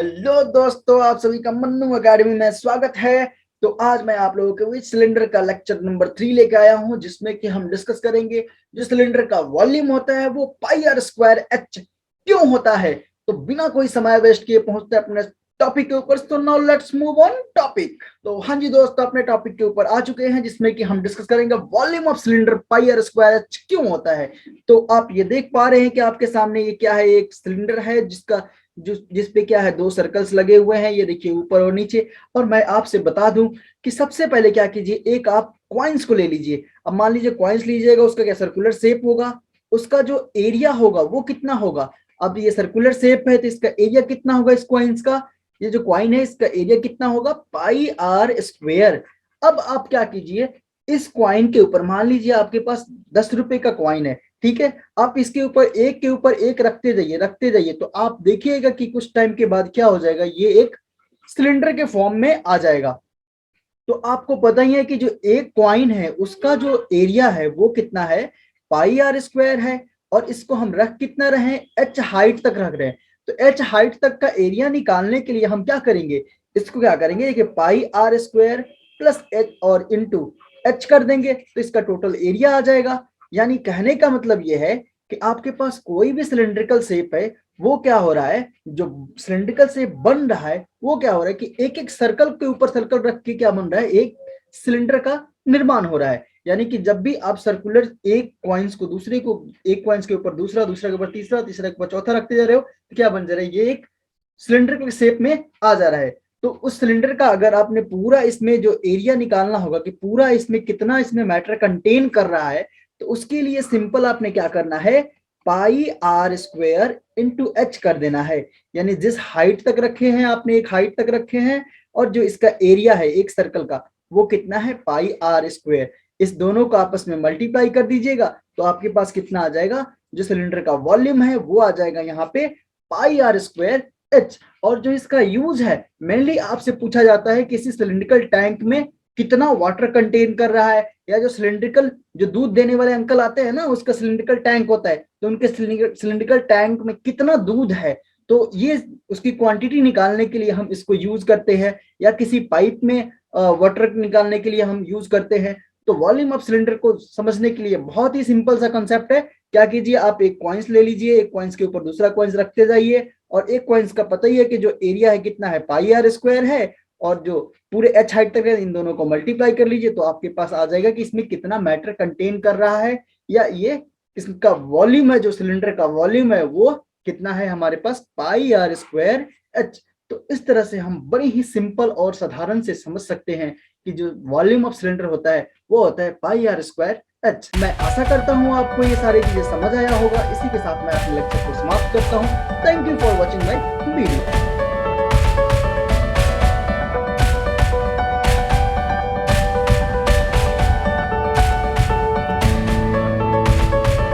Hello दोस्तों, आप सभी का मन्नू अकेडमी में स्वागत है। तो आज मैं आप लोगों के बीच सिलेंडर का लेक्चर नंबर 3 लेके आया हूं, जिसमें कि हम डिस्कस करेंगे जो सिलेंडर का वॉल्यूम होता है वो पाई आर स्क्वायर एच क्यों होता है। तो बिना कोई समय वेस्ट किए पहुंचते हैं अपने टॉपिक के ऊपर। तो now let's move on topic. तो हाँ जी दोस्तों, अपने टॉपिक के ऊपर आ चुके हैं, जिसमें कि हम डिस्कस करेंगे volume of cylinder pi R square H क्यों होता है। तो आप ये देख पा रहे हैं कि आपके सामने ये क्या है, एक सिलेंडर है जिसका जिसपे क्या है, दो सर्कल्स लगे हुए हैं, ये देखिए ऊपर और नीचे। और मैं आपसे बता दूं कि सबसे पहले क्या कीजिए, एक आप कॉइन्स को ले लीजिए। अब मान लीजिए कॉइन्स लीजिएगा, उसका क्या सर्कुलर शेप होगा, उसका जो एरिया होगा वो कितना होगा। अब ये सर्कुलर शेप है तो इसका एरिया कितना होगा, इस कॉइन्स का, ये जो कॉइन है इसका एरिया कितना होगा, पाई आर स्क्वेयर। अब आप क्या कीजिए, इस कॉइन के ऊपर मान लीजिए आपके पास 10 रुपए का कॉइन है, ठीक है। आप इसके ऊपर एक के ऊपर एक रखते जाइए तो आप देखिएगा कि कुछ टाइम के बाद क्या हो जाएगा, ये एक सिलेंडर के फॉर्म में आ जाएगा। तो आपको पता ही है कि जो एक कॉइन है उसका जो एरिया है वो कितना है, पाई आर स्क्वायर है। और इसको हम रख कितना रहे हैं, एच हाइट तक रख रहे हैं। तो एच हाइट तक का एरिया निकालने के लिए हम क्या करेंगे, इसको क्या करेंगे कि पाई आर स्क्वायर प्लस एच और इंटू एच कर देंगे, तो इसका टोटल एरिया आ जाएगा। यानी कहने का मतलब यह है कि आपके पास कोई भी सिलेंड्रिकल शेप है, वो क्या हो रहा है, जो सिलेंड्रिकल शेप बन रहा है वो क्या हो रहा है कि एक एक सर्कल के ऊपर सर्कल रख के क्या बन रहा है, एक सिलेंडर का निर्माण हो रहा है। यानी कि जब भी आप सर्कुलर एक कॉइन्स को दूसरे को, एक कॉइन्स के ऊपर दूसरा, दूसरा के ऊपर तीसरा, तीसरा के ऊपर चौथा रखते जा रहे हो तो क्या बन जा रहा है, ये एक सिलेंडर के शेप में आ जा रहा है। तो उस सिलेंडर का अगर आपने पूरा इसमें जो एरिया निकालना होगा कि पूरा इसमें कितना इसमें मैटर कंटेन कर रहा है, तो उसके लिए सिंपल आपने क्या करना है, पाई आर स्क्वेयर इंटू एच कर देना है। यानी जिस हाइट तक रखे हैं आपने, एक हाइट तक रखे हैं, और जो इसका एरिया है एक सर्कल का वो कितना है, पाई आर स्क्वेयर। इस दोनों को आपस में मल्टीप्लाई कर दीजिएगा तो आपके पास कितना आ जाएगा, जो सिलेंडर का वॉल्यूम है वो आ जाएगा यहाँ पे पाई आर स्क्वेयर एच। और जो इसका यूज है, मेनली आपसे पूछा जाता है कि इसी सिलिंड्रिकल टैंक में कितना वाटर कंटेन कर रहा है, या जो सिलिंड्रिकल जो दूध देने वाले अंकल आते हैं ना, उसका सिलिंड्रिकल टैंक होता है, तो उनके सिलिंड्रिकल टैंक में कितना दूध है, तो ये उसकी क्वांटिटी निकालने के लिए हम इसको यूज करते हैं। या किसी पाइप में वाटर निकालने के लिए हम यूज करते हैं। तो वॉल्यूम ऑफ सिलेंडर को समझने के लिए बहुत ही सिंपल सा कंसेप्ट है। क्या कीजिए, आप एक कॉइन्स ले लीजिए, एक कॉइन्स के ऊपर दूसरा कॉइन्स रखते जाइए, और एक कॉइन्स का पता ही है कि जो एरिया है कितना है, पाई आर स्क्वायर है, और जो पूरे एच हाइट तक है इन दोनों को मल्टीप्लाई कर लीजिए तो आपके पास आ जाएगा कि इसमें कितना मैटर कंटेन कर रहा है, या ये इसका वॉल्यूम है, जो सिलेंडर का वॉल्यूम है वो कितना है हमारे पास, पाई आर स्क्वायर एच। तो इस तरह से हम बड़ी ही सिंपल और साधारण से समझ सकते हैं कि जो वॉल्यूम ऑफ सिलेंडर होता है वो होता है पाई आर स्क्वायर एच। मैं आशा करता हूं आपको ये सारी चीजें समझ आया होगा। इसी के साथ मैं अपने लेक्चर को समाप्त करता हूं। Thank you for watching my video.